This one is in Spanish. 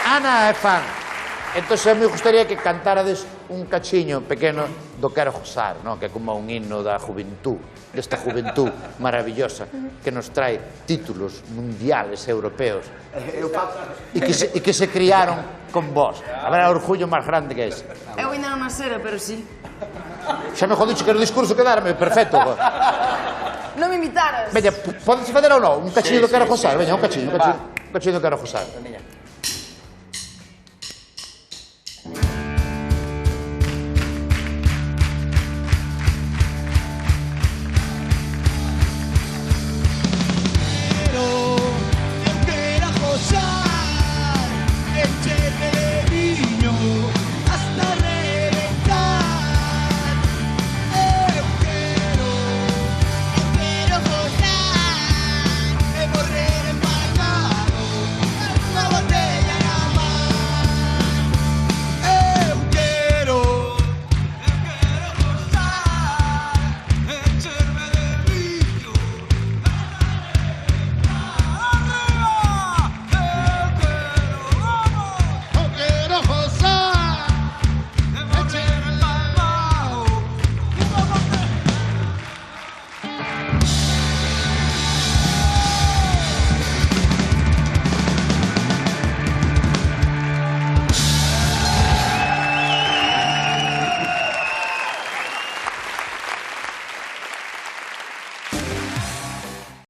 Ana é fan. Entón, a mí gustaría que cantárades un cachiño pequeno do Quero Gozar, que é como un himno da juventud, desta juventud maravillosa que nos trae títulos mundiales europeos e que se criaron con vos. A ver, o orgullo máis grande que é ese. Eu ainda non nasera, pero sí. Xa me jodicho que era o discurso que darme, perfecto. Non me invitaras. Veña, podes fazer ou non? Un cachiño do Quero Gozar, veña, un cachiño do Quero Gozar. Quiero que gozar,